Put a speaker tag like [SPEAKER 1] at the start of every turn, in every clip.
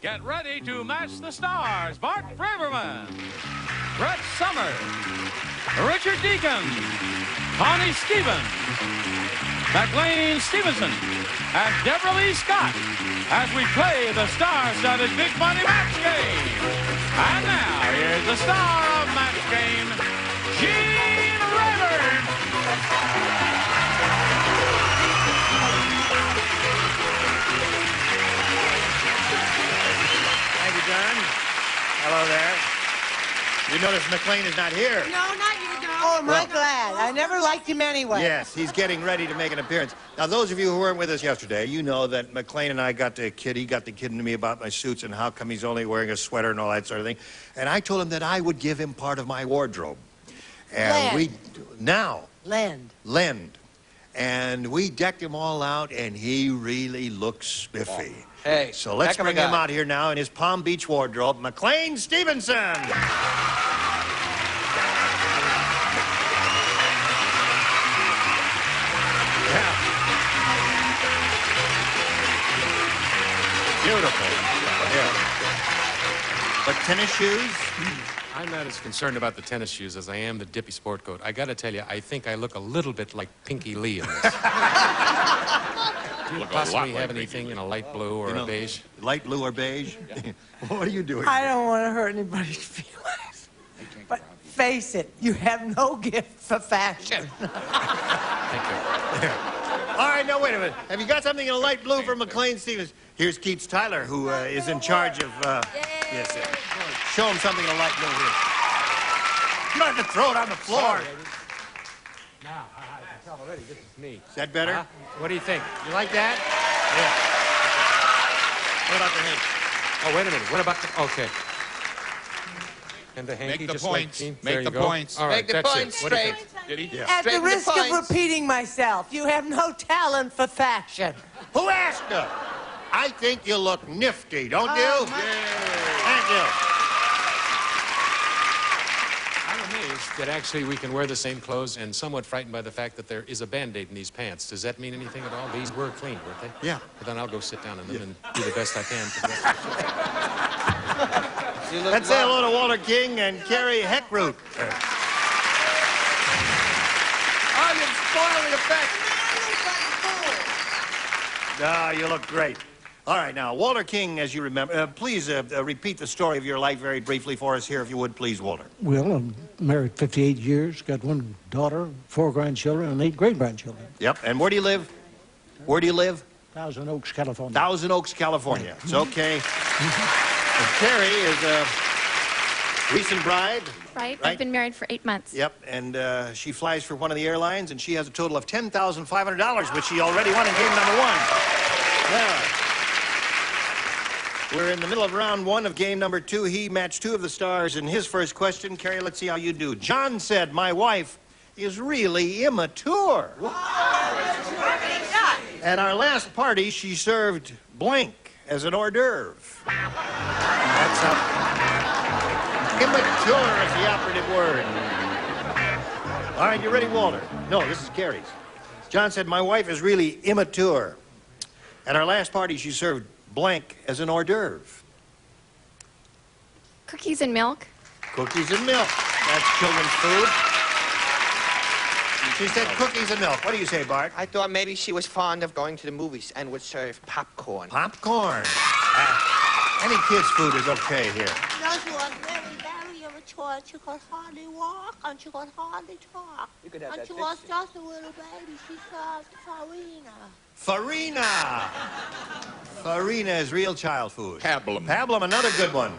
[SPEAKER 1] Get ready to match the stars. Bart Braverman, Brett Summers, Richard Deacon, Connie Stevens, Maclean Stevenson, and Debralee Scott as we play the star-studded Big Money Match Game. And now, here's the star of Match Game, Gene Rayburn.
[SPEAKER 2] Thank you, John. Hello there. You notice McLean is not here.
[SPEAKER 3] No, not you, John.
[SPEAKER 4] Oh, am I glad. I never liked him anyway.
[SPEAKER 2] Yes, he's getting ready to make an appearance. Now, those of you who weren't with us yesterday, you know that McLean and I got the kid. He got the kidding to me about my suits and how come he's only wearing a sweater and all that sort of thing. And I told him that I would give him part of my wardrobe. And lend. And we decked him all out, and he really looks spiffy.
[SPEAKER 5] Hey,
[SPEAKER 2] so let's bring him out here now in his Palm Beach wardrobe, Maclean Stevenson. Yeah. Beautiful. Yeah. But tennis shoes?
[SPEAKER 6] I'm not as concerned about the tennis shoes as I am the dippy sport coat. I gotta tell you, I think I look a little bit like Pinky Lee in this. Do you possibly have anything in a light blue or a beige?
[SPEAKER 2] Light blue or beige? Yeah. What are you doing?
[SPEAKER 4] I don't want to hurt anybody's feelings. But face it, you have no gift for fashion.
[SPEAKER 6] Thank you.
[SPEAKER 2] All right, now wait a minute. Have you got something in a light blue for Maclean Stevens? Here's Keats Tyler, who is in charge of... yes. Show him something in a light blue here. You don't have to throw it on the floor.
[SPEAKER 6] Now, I can tell already this is me.
[SPEAKER 2] Is that better?
[SPEAKER 6] What do you think?
[SPEAKER 2] You like that? Yeah. What about the hanky?
[SPEAKER 6] Oh, wait a minute. What about the... Okay. And the hanky,
[SPEAKER 5] Make the
[SPEAKER 6] just
[SPEAKER 5] points.
[SPEAKER 6] like
[SPEAKER 5] Make the points.
[SPEAKER 6] All right,
[SPEAKER 5] Make the
[SPEAKER 6] that's
[SPEAKER 5] points
[SPEAKER 6] it. What do you
[SPEAKER 5] straight.
[SPEAKER 6] think?
[SPEAKER 5] Did he?
[SPEAKER 2] Yeah.
[SPEAKER 4] At the
[SPEAKER 5] Straighten the
[SPEAKER 4] risk of
[SPEAKER 5] points.
[SPEAKER 4] repeating myself, you have no talent for fashion.
[SPEAKER 2] Who asked her? I think you look nifty, don't you? Thank you.
[SPEAKER 6] I'm amazed that actually we can wear the same clothes and somewhat frightened by the fact that there is a Band-Aid in these pants. Does that mean anything at all? These were clean, weren't they?
[SPEAKER 2] Yeah.
[SPEAKER 6] But then I'll go sit down in them and do the best I can for the rest of the show.
[SPEAKER 2] Let's say hello to Walter King and Carrie Heckroot.
[SPEAKER 5] Oh, you're spoiling the effect.
[SPEAKER 2] Ah, you look great. All right, now, Walter King, as you remember, please repeat the story of your life very briefly for us here, if you would, please, Walter.
[SPEAKER 7] Well, I'm married 58 years, got one daughter, 4 grandchildren, and 8 great-grandchildren.
[SPEAKER 2] Yep, and where do you live? Where do you live?
[SPEAKER 7] Thousand Oaks, California.
[SPEAKER 2] Thousand Oaks, California. It's okay. And Carrie is a recent bride.
[SPEAKER 8] Right. I've been married for 8 months.
[SPEAKER 2] Yep, and she flies for one of the airlines, and she has a total of $10,500, which she already won in game number 1. Yeah. We're in the middle of round 1 of game number 2. He matched 2 of the stars in his first question. Carrie, let's see how you do. John said, my wife is really immature. At our last party, she served blank as an hors d'oeuvre. That's up. Immature is the operative word. All right, you ready, Walter? No, this is Carrie's. John said, my wife is really immature. At our last party, she served blank as an hors d'oeuvre.
[SPEAKER 8] Cookies and milk.
[SPEAKER 2] Cookies and milk. That's children's food. She said cookies and milk. What do you say, Bart?
[SPEAKER 5] I thought maybe she was fond of going to the movies and would serve popcorn.
[SPEAKER 2] Popcorn. Any kid's food is okay here.
[SPEAKER 3] No, she was very immature. She could hardly walk and she could hardly talk. And she was just a little baby. She served farina.
[SPEAKER 2] Farina. Farina is real child food.
[SPEAKER 5] Pablum.
[SPEAKER 2] Pablum, another good one.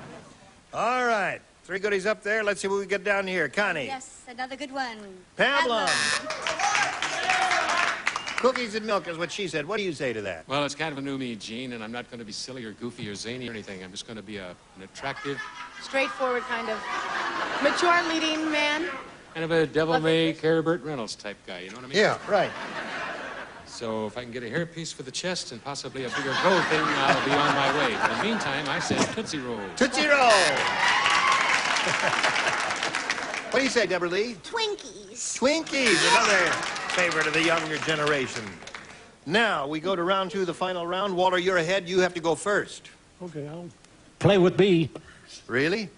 [SPEAKER 2] All right. 3 goodies up there. Let's see what we get down here. Connie.
[SPEAKER 9] Yes, another good one.
[SPEAKER 2] Pablum. Cookies and milk is what she said. What do you say to that?
[SPEAKER 6] Well, it's kind of a new me, Gene, and I'm not going to be silly or goofy or zany or anything. I'm just going to be an attractive...
[SPEAKER 3] Straightforward kind of mature leading man.
[SPEAKER 6] Kind of a devil-may care Burt Reynolds type guy, you know what I mean?
[SPEAKER 2] Yeah, right.
[SPEAKER 6] So if I can get a hairpiece for the chest and possibly a bigger gold thing, I'll be on my way. In the meantime, I said Tootsie Roll.
[SPEAKER 2] Tootsie Roll. What do you say, Debralee?
[SPEAKER 3] Twinkies.
[SPEAKER 2] Twinkies, another favorite of the younger generation. Now, we go to round 2, the final round. Walter, you're ahead. You have to go first.
[SPEAKER 7] Okay, I'll play with me.
[SPEAKER 2] Really?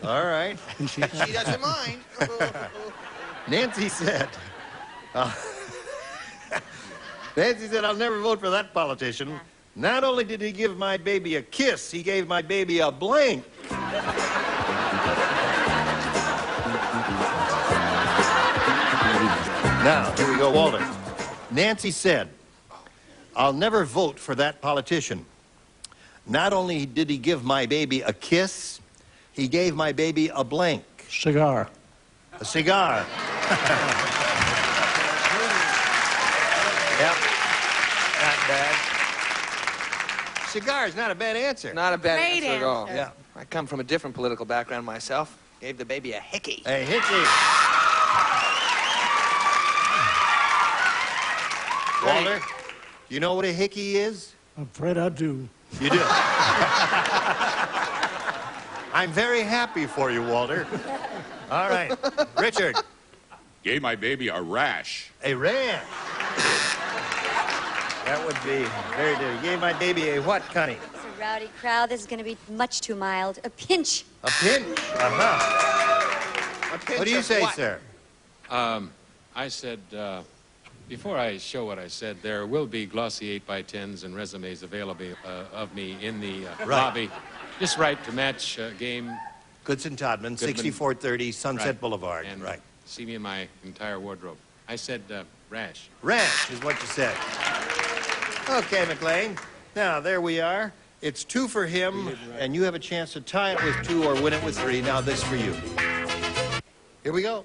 [SPEAKER 2] All right.
[SPEAKER 5] She doesn't mind.
[SPEAKER 2] Nancy said, Nancy said, I'll never vote for that politician. Not only did he give my baby a kiss, he gave my baby a blank. Now, here we go, Walter. Nancy said, I'll never vote for that politician. Not only did he give my baby a kiss, he gave my baby a blank.
[SPEAKER 7] Cigar.
[SPEAKER 2] A cigar. Yep. Not bad. Cigar is not a bad answer.
[SPEAKER 5] Not a bad
[SPEAKER 3] Great
[SPEAKER 5] answer at all.
[SPEAKER 3] answer.
[SPEAKER 2] Yeah.
[SPEAKER 5] I come from a different political background myself. Gave the baby a hickey.
[SPEAKER 2] A hickey. Walter, you know what a hickey is?
[SPEAKER 7] I'm afraid I do.
[SPEAKER 2] You do. I'm very happy for you, Walter. All right. Richard.
[SPEAKER 9] Gave my baby a rash.
[SPEAKER 2] A rash. That would be very good. You gave my baby a what, Connie?
[SPEAKER 10] It's a rowdy crowd. This is going to be much too mild. A pinch.
[SPEAKER 2] A pinch. Uh-huh.
[SPEAKER 5] A pinch
[SPEAKER 2] What do you
[SPEAKER 5] of
[SPEAKER 2] say,
[SPEAKER 5] what?
[SPEAKER 2] sir?
[SPEAKER 6] I said, before I show what I said, there will be glossy 8x10s and resumes available of me in the lobby. Just right to match game.
[SPEAKER 2] Goodson Todman, 6430 Sunset
[SPEAKER 6] Right.
[SPEAKER 2] Boulevard.
[SPEAKER 6] And
[SPEAKER 2] Right.
[SPEAKER 6] see me in my entire wardrobe. I said rash.
[SPEAKER 2] Rash is what you said. Okay, McLean. Now, there we are. It's 2 for him, and you have a chance to tie it with 2 or win it with 3. Now, this for you. Here we go.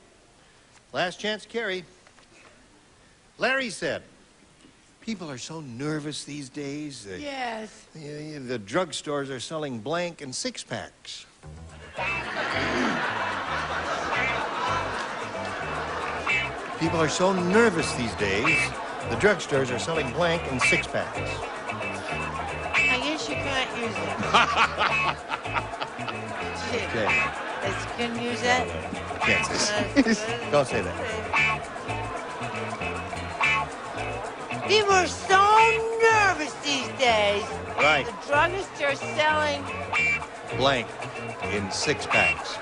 [SPEAKER 2] Last chance, Carrie. Larry said, people are so nervous these days.
[SPEAKER 4] Yes.
[SPEAKER 2] The drugstores are selling blank and 6-packs. People are so nervous these days. The drugstores are selling blank and 6-packs.
[SPEAKER 3] I guess you can't use it. Shit.
[SPEAKER 2] Okay.
[SPEAKER 3] You couldn't use that?
[SPEAKER 2] Can't say that. Don't say that.
[SPEAKER 3] People are so nervous these days.
[SPEAKER 2] Right.
[SPEAKER 3] The druggists are selling.
[SPEAKER 2] Blank in 6-packs.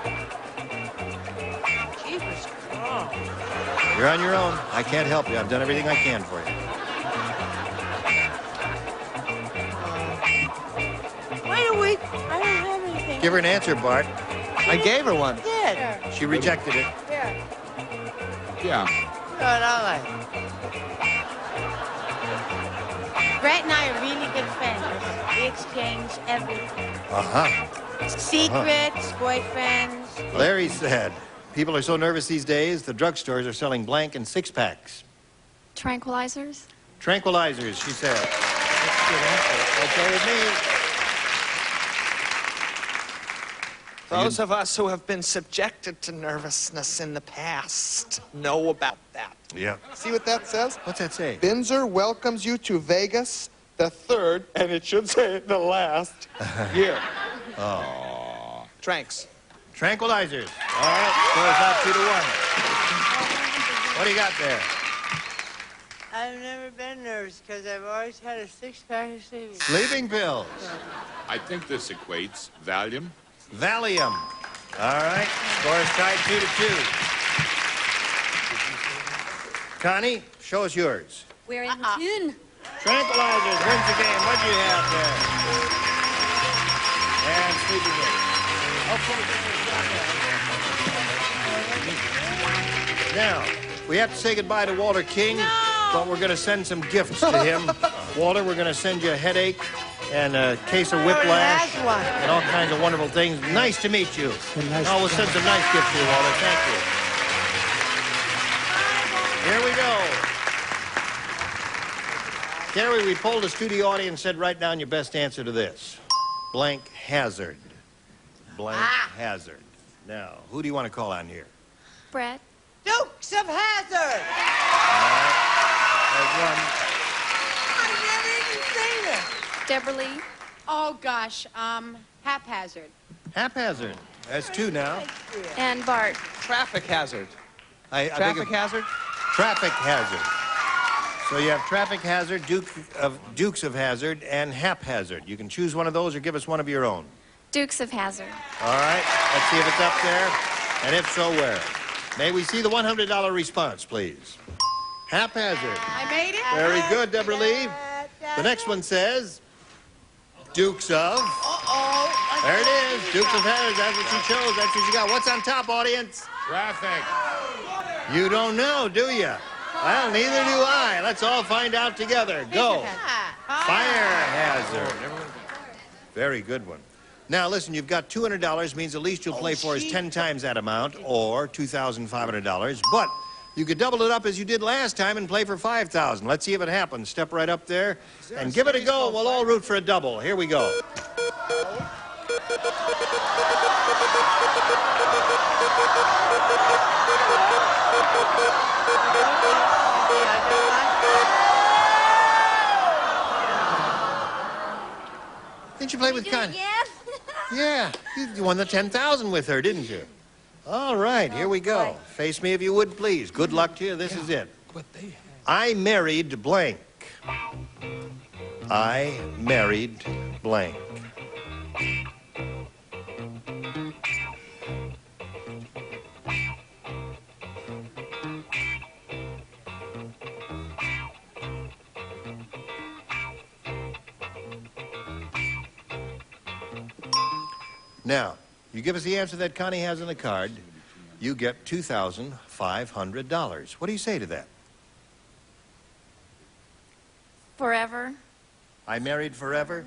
[SPEAKER 3] Jeepers Christ.
[SPEAKER 2] You're on your own. I can't help you. I've done everything I can for you.
[SPEAKER 3] Wait a week. I don't have anything.
[SPEAKER 2] Give her an answer, Bart.
[SPEAKER 5] I gave her one.
[SPEAKER 3] Here.
[SPEAKER 2] She rejected it.
[SPEAKER 3] Here.
[SPEAKER 9] Yeah.
[SPEAKER 3] Good, all right. Brett and I are really good friends. We exchange everything.
[SPEAKER 2] Uh-huh.
[SPEAKER 3] Secrets, boyfriends.
[SPEAKER 2] Larry said, people are so nervous these days, the drugstores are selling blank and 6-packs.
[SPEAKER 8] Tranquilizers.
[SPEAKER 2] Tranquilizers, she said. That's a good answer. Okay with me.
[SPEAKER 5] Those of us who have been subjected to nervousness in the past know about that.
[SPEAKER 2] Yeah.
[SPEAKER 5] See what that says?
[SPEAKER 2] What's that say?
[SPEAKER 5] Binzer welcomes you to Vegas, the 3rd, and it should say the last year.
[SPEAKER 2] Oh.
[SPEAKER 5] Tranks.
[SPEAKER 2] Tranquilizers. All right, scores out 2-1. What do you got there?
[SPEAKER 3] I've never been nervous because I've always had a 6-pack of sleeping.
[SPEAKER 2] Sleeping pills.
[SPEAKER 9] I think this equates Valium.
[SPEAKER 2] Valium. All right, scores tied 2-2. Connie, show us yours.
[SPEAKER 10] We're in tune.
[SPEAKER 2] Tranquilizers wins the game. What do you have there? And sleeping pills. Now, we have to say goodbye to Walter King, but we're going to send some gifts to him. Walter, we're going to send you a headache and a case of whiplash and all kinds of wonderful things. Nice to meet you.
[SPEAKER 7] Nice
[SPEAKER 2] We'll send some nice gifts to you, Walter. Thank you. Here we go. Gary, we polled the studio audience and said, write down your best answer to this. Blank hazard. Blank hazard. Now, who do you want to call on here?
[SPEAKER 8] Brett.
[SPEAKER 3] Dukes of Hazzard!
[SPEAKER 2] There's one.
[SPEAKER 3] I never even seen it.
[SPEAKER 8] Debralee.
[SPEAKER 11] Oh, gosh, haphazard.
[SPEAKER 2] Haphazard. That's 2 now.
[SPEAKER 8] And Bart.
[SPEAKER 5] Traffic hazard.
[SPEAKER 2] I think
[SPEAKER 5] Traffic
[SPEAKER 2] of-
[SPEAKER 5] hazard?
[SPEAKER 2] Traffic hazard. So you have traffic hazard, Dukes of Hazard, and haphazard. You can choose one of those or give us one of your own.
[SPEAKER 8] Dukes of Hazzard.
[SPEAKER 2] All right, let's see if it's up there, and if so, where? May we see the $100 response, please? Haphazard.
[SPEAKER 11] I made it.
[SPEAKER 2] Very good, Debralee. The next one says Dukes of.
[SPEAKER 11] Uh-oh.
[SPEAKER 2] There it is, Dukes of Hazzard. That's what you chose. That's what you got. What's on top, audience?
[SPEAKER 9] Traffic.
[SPEAKER 2] You don't know, do you? Well, neither do I. Let's all find out together. Go. Fire hazard. Very good one. Now, listen, you've got $200, means the least you'll play for is 10 times that amount, or $2,500. But you could double it up as you did last time and play for $5,000. Let's see if it happens. Step right up there and give it a go. We'll all root for a double. Here we go. Didn't you play with Connie? Yeah, you won the 10,000 with her, didn't you? All right, here we go. Face me if you would, please. Good luck to you. This is it. I married blank. I married blank. Now, you give us the answer that Connie has on the card, you get $2,500. What do you say to that?
[SPEAKER 8] Forever.
[SPEAKER 2] I married forever?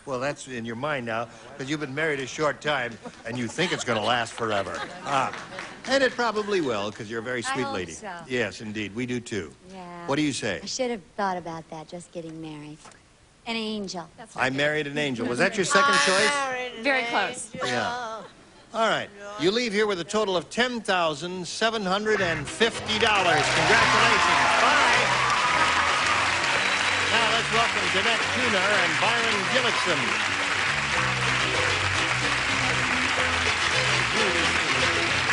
[SPEAKER 2] Well, that's in your mind now, because you've been married a short time, and you think it's going to last forever. And it probably will, because you're a very sweet lady.
[SPEAKER 10] So.
[SPEAKER 2] Yes, indeed. We do, too.
[SPEAKER 10] Yeah.
[SPEAKER 2] What do you say?
[SPEAKER 10] I should have thought about that, just getting married. An angel.
[SPEAKER 2] I married an angel. Was that your second choice?
[SPEAKER 8] Very close.
[SPEAKER 2] Yeah. All right. You leave here with a total of $10,750. Congratulations. Bye. Now let's welcome Jeanette Tuner and Byron Gillickson.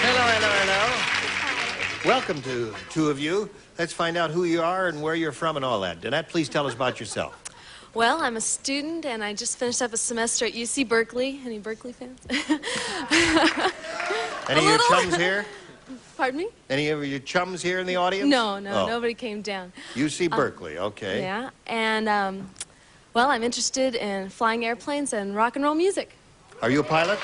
[SPEAKER 2] Hello, hello, hello. Welcome to two of you. Let's find out who you are and where you're from and all that. Jeanette, please tell us about yourself.
[SPEAKER 12] Well, I'm a student, and I just finished up a semester at UC Berkeley. Any Berkeley fans?
[SPEAKER 2] Any of your chums here?
[SPEAKER 12] Pardon me?
[SPEAKER 2] Any of your chums here in the audience?
[SPEAKER 12] No, nobody came down.
[SPEAKER 2] UC Berkeley, okay.
[SPEAKER 12] Yeah, and, well, I'm interested in flying airplanes and rock and roll music.
[SPEAKER 2] Are you a pilot?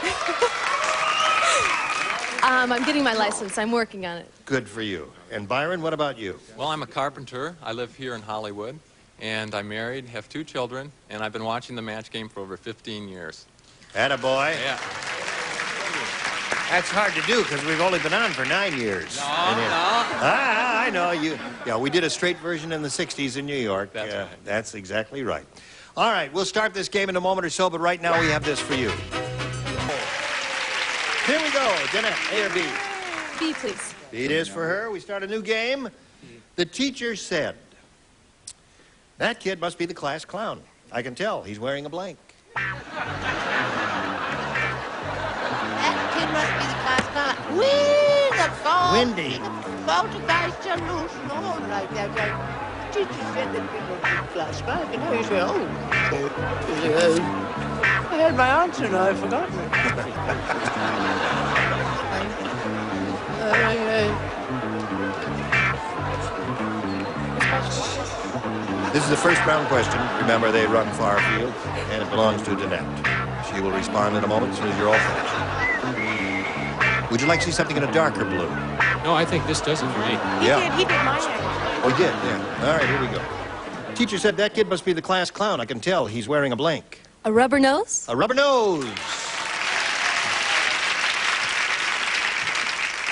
[SPEAKER 12] I'm getting my license. I'm working on it.
[SPEAKER 2] Good for you. And Byron, what about you?
[SPEAKER 13] Well, I'm a carpenter. I live here in Hollywood. And I'm married, have 2 children, and I've been watching the match game for over 15 years.
[SPEAKER 2] Attaboy.
[SPEAKER 13] Yeah.
[SPEAKER 2] That's hard to do because we've only been on for 9 years.
[SPEAKER 13] No.
[SPEAKER 2] I know. Yeah, we did a straight version in the 60s in New York.
[SPEAKER 13] That's right.
[SPEAKER 2] That's exactly right. All right, we'll start this game in a moment or so, but right now we have this for you. Here we go. Jeanette, A or B?
[SPEAKER 12] B, please.
[SPEAKER 2] B it is for her. We start a new game. The teacher said, "That kid must be the class clown. I can tell. He's wearing a blank."
[SPEAKER 3] That kid must be the class clown. Wee, the phone.
[SPEAKER 2] Windy.
[SPEAKER 3] The poltergeist illusion. Oh, like that. Like, teacher said that kid must be the class clown. And now you say, oh. I had my answer and I've forgotten it.
[SPEAKER 2] This is the first round question. Remember, they run far field, and it belongs to Jeanette. She will respond in a moment as soon as you're all finished. Would you like to see something in a darker blue?
[SPEAKER 6] No, I think this does it for me.
[SPEAKER 3] He did mine.
[SPEAKER 2] Oh, he did, yeah. All right, here we go. Teacher said, "That kid must be the class clown. I can tell. He's wearing a blank."
[SPEAKER 12] A rubber nose?
[SPEAKER 2] A rubber nose.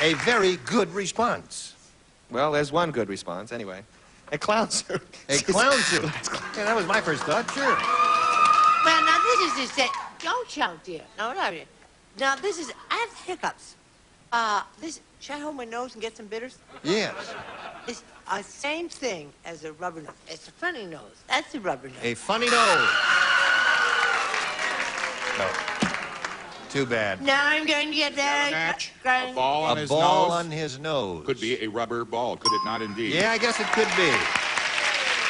[SPEAKER 2] A very good response.
[SPEAKER 14] Well, there's one good response, anyway. A clown suit.
[SPEAKER 2] A clown suit. Yeah, that was my first thought, sure.
[SPEAKER 3] Well, now this is just it. Don't shout, dear. No, no. Now this is. I have hiccups. Should I hold my nose and get some bitters?
[SPEAKER 2] Yes.
[SPEAKER 3] It's the same thing as a rubber nose. It's a funny nose. That's a rubber nose.
[SPEAKER 2] A funny nose. No. Too bad.
[SPEAKER 3] Now I'm going to get that.
[SPEAKER 9] Match. A ball on
[SPEAKER 2] A
[SPEAKER 9] his
[SPEAKER 2] ball
[SPEAKER 9] nose.
[SPEAKER 2] on his nose.
[SPEAKER 9] Could be a rubber ball, could it not indeed?
[SPEAKER 2] Yeah, I guess it could be.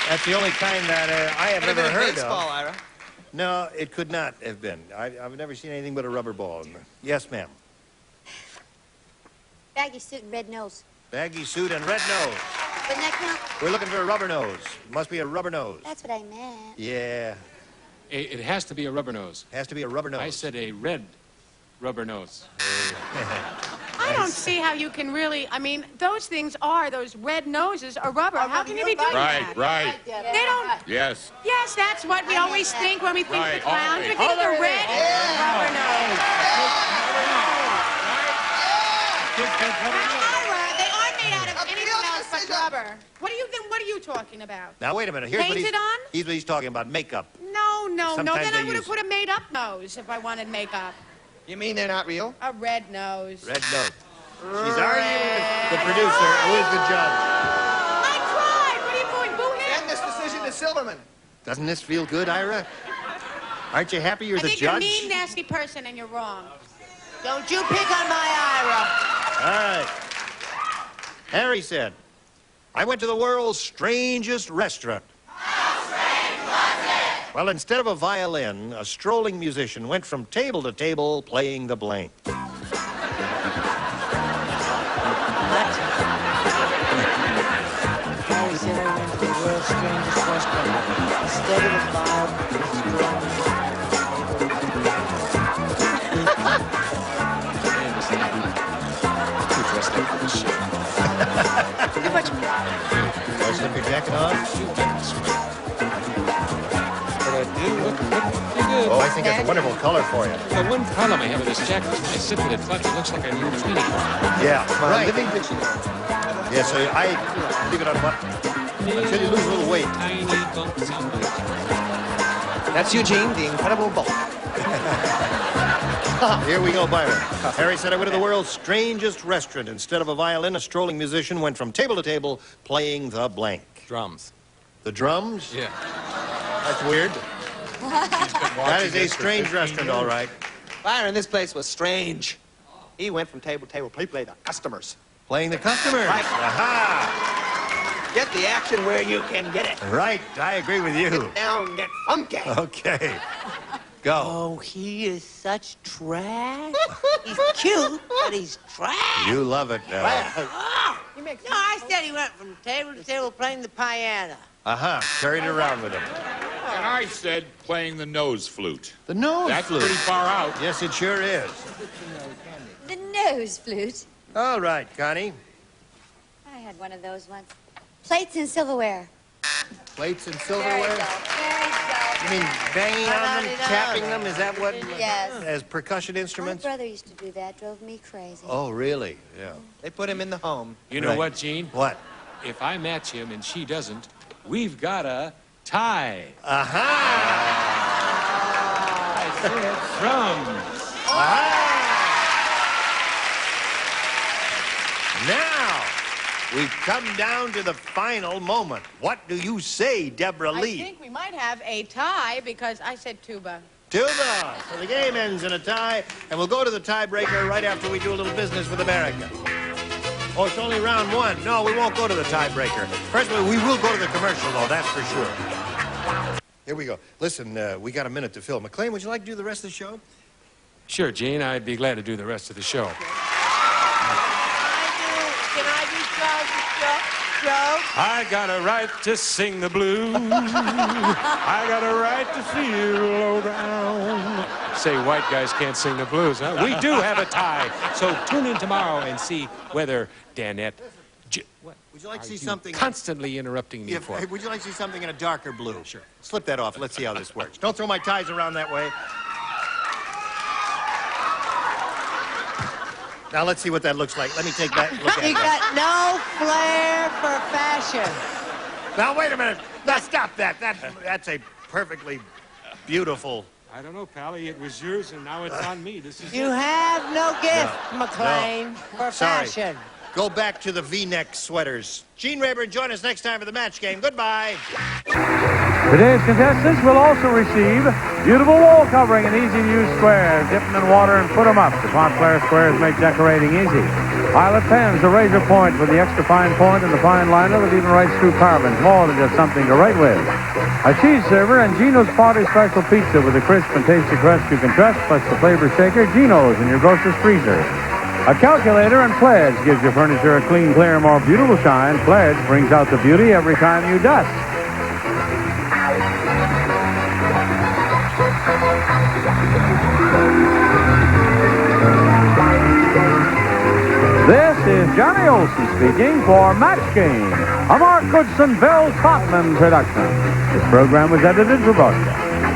[SPEAKER 2] That's the only kind that I have
[SPEAKER 14] Could have
[SPEAKER 2] ever
[SPEAKER 14] been a
[SPEAKER 2] heard
[SPEAKER 14] baseball,
[SPEAKER 2] of.
[SPEAKER 14] Ira.
[SPEAKER 2] No, it could not have been. I've never seen anything but a rubber ball. Yes, ma'am.
[SPEAKER 10] Baggy suit and red nose.
[SPEAKER 2] Baggy suit and red nose.
[SPEAKER 10] Wouldn't that count?
[SPEAKER 2] We're looking for a rubber nose. Must be a rubber nose.
[SPEAKER 10] That's what I meant.
[SPEAKER 2] Yeah.
[SPEAKER 6] It has to be a rubber nose.
[SPEAKER 2] Has to be a rubber nose.
[SPEAKER 6] I said a red rubber nose.
[SPEAKER 11] I don't see how you can really, I mean, those things are, those red noses are rubber. How can you be doing that?
[SPEAKER 9] Right.
[SPEAKER 11] They don't.
[SPEAKER 9] Yes.
[SPEAKER 11] Yes, that's what we always think when we think
[SPEAKER 9] Right,
[SPEAKER 11] the clowns are
[SPEAKER 9] always.
[SPEAKER 11] getting the red rubber nose. Ira, they aren't made out of anything else but rubber. What are you talking about?
[SPEAKER 2] Now, wait a minute. Here's what
[SPEAKER 11] Painted on?
[SPEAKER 2] he's talking about makeup.
[SPEAKER 11] No.
[SPEAKER 2] Sometimes
[SPEAKER 11] Then
[SPEAKER 2] they
[SPEAKER 11] I would have
[SPEAKER 2] use-
[SPEAKER 11] put a made-up nose if I wanted makeup.
[SPEAKER 14] You mean they're not real?
[SPEAKER 11] A red nose.
[SPEAKER 2] Red nose. She's arguing with the producer, who is the judge.
[SPEAKER 11] I tried. What are you doing? Boo him.
[SPEAKER 14] Send this decision to Silverman.
[SPEAKER 2] Doesn't this feel good, Ira? Aren't you happy you're
[SPEAKER 11] I
[SPEAKER 2] the
[SPEAKER 11] think
[SPEAKER 2] judge?
[SPEAKER 11] you're a mean, nasty person, and you're wrong.
[SPEAKER 4] Don't you pick on my Ira.
[SPEAKER 2] All right. Harry said, I went to the world's strangest restaurant. How strange was it? Well, instead of a violin, a strolling musician went from table to table playing the blank.
[SPEAKER 4] Harry said I went to the world's strangest restaurant. Instead of a
[SPEAKER 2] Too much. Want to slip your jacket on? Oh, I think it's a wonderful color for you.
[SPEAKER 6] The one problem I have with this jacket is when I sit with it flat, it looks like I'm in a training car.
[SPEAKER 2] Yeah, right.
[SPEAKER 14] Living dictionary.
[SPEAKER 2] Yeah, so I leave it on what? Until you lose a little weight.
[SPEAKER 6] Tiny bumps on my
[SPEAKER 14] That's Eugene, the Incredible Bulk.
[SPEAKER 2] Here we go, Byron. Harry said I went to the world's strangest restaurant. Instead of a violin, a strolling musician went from table to table playing the blank.
[SPEAKER 13] Drums.
[SPEAKER 2] The drums?
[SPEAKER 13] Yeah.
[SPEAKER 2] That's weird. That is a strange restaurant, all right.
[SPEAKER 14] Byron, this place was strange. He went from table to table. He played the customers.
[SPEAKER 2] Playing the customers.
[SPEAKER 14] Right.
[SPEAKER 2] Aha!
[SPEAKER 14] Get the action where you can get it.
[SPEAKER 2] Right, I agree with you.
[SPEAKER 14] Get down, get funky.
[SPEAKER 2] Okay. Go.
[SPEAKER 4] Oh, he is such trash. He's cute, but he's trash.
[SPEAKER 2] You love it now.
[SPEAKER 4] No, I said he went from table to table playing the piano.
[SPEAKER 2] Aha, carried it around with him.
[SPEAKER 9] And I said playing the nose flute.
[SPEAKER 2] The nose
[SPEAKER 9] That's
[SPEAKER 2] flute.
[SPEAKER 9] pretty far out.
[SPEAKER 2] Yes, it sure is.
[SPEAKER 10] The nose flute.
[SPEAKER 2] All right, Connie.
[SPEAKER 10] I had one of those once. Plates and silverware.
[SPEAKER 2] Plates and
[SPEAKER 10] Very
[SPEAKER 2] silverware.
[SPEAKER 10] dull. Very dull.
[SPEAKER 2] You mean banging on them, tapping them? Is that what?
[SPEAKER 10] Yes.
[SPEAKER 2] As percussion
[SPEAKER 10] My
[SPEAKER 2] instruments?
[SPEAKER 10] brother used to do that. Drove me crazy.
[SPEAKER 2] Oh, really? Yeah.
[SPEAKER 14] They put him in the home.
[SPEAKER 6] You know
[SPEAKER 2] Right.
[SPEAKER 6] what, Gene?
[SPEAKER 2] What?
[SPEAKER 6] If I match him and she doesn't, we've got a tie.
[SPEAKER 2] Aha!
[SPEAKER 6] I said drums.
[SPEAKER 2] Now, we've come down to the final moment. What do you say, Debralee?
[SPEAKER 11] I think we might have a tie because I said tuba.
[SPEAKER 2] Tuba. So the game ends in a tie, and we'll go to the tiebreaker right after we do a little business with America. Oh, it's only round one. No, we won't go to the tiebreaker. First of all, we will go to the commercial, though, that's for sure. Here we go. Listen, we got a minute to fill. McLean, would you like to do the rest of the show?
[SPEAKER 6] Sure, Gene, I'd be glad to do the rest of the show.
[SPEAKER 4] Can I do show?
[SPEAKER 6] I got a right to sing the blues. I got a right to feel low down. Say white guys can't sing the blues, huh? We do have a tie. So tune in tomorrow and see whether Danette... What?
[SPEAKER 2] Would you like to
[SPEAKER 6] Are
[SPEAKER 2] see
[SPEAKER 6] you
[SPEAKER 2] something?
[SPEAKER 6] constantly interrupting me for?
[SPEAKER 2] Hey, would you like to see something in a darker blue?
[SPEAKER 6] Sure.
[SPEAKER 2] Slip that off. Let's see how this works. Don't throw my ties around that way. Now let's see what that looks like. Let me take that look at
[SPEAKER 4] You
[SPEAKER 2] it.
[SPEAKER 4] got no flair for fashion.
[SPEAKER 2] Now wait a minute. Now stop that. That's a perfectly beautiful.
[SPEAKER 6] I don't know, Pally. It was yours, and now it's on me. This is
[SPEAKER 4] You
[SPEAKER 6] it.
[SPEAKER 4] have no gift, McLean, for
[SPEAKER 2] Sorry.
[SPEAKER 4] fashion.
[SPEAKER 2] Go back to the V-neck sweaters. Gene Rayburn, join us next time for the match game. Goodbye.
[SPEAKER 15] Today's contestants will also receive Beautiful wall covering and easy-to-use squares. Dip them in water and put them up. The Pot Claire squares make decorating easy. Pilot pens, the razor point with the extra fine point and the fine liner that even writes through carbons. More than just something to write with. A cheese server and Gino's Party Special Pizza with the crisp and tasty crust you can trust, plus the flavor shaker, Gino's in your grocer's freezer. A calculator and Pledge gives your furniture a clean, clear, more beautiful shine. Pledge brings out the beauty every time you dust. This is Johnny Olson speaking for Match Game, a Mark Goodson, Bill Topman production. This program was edited for broadcast.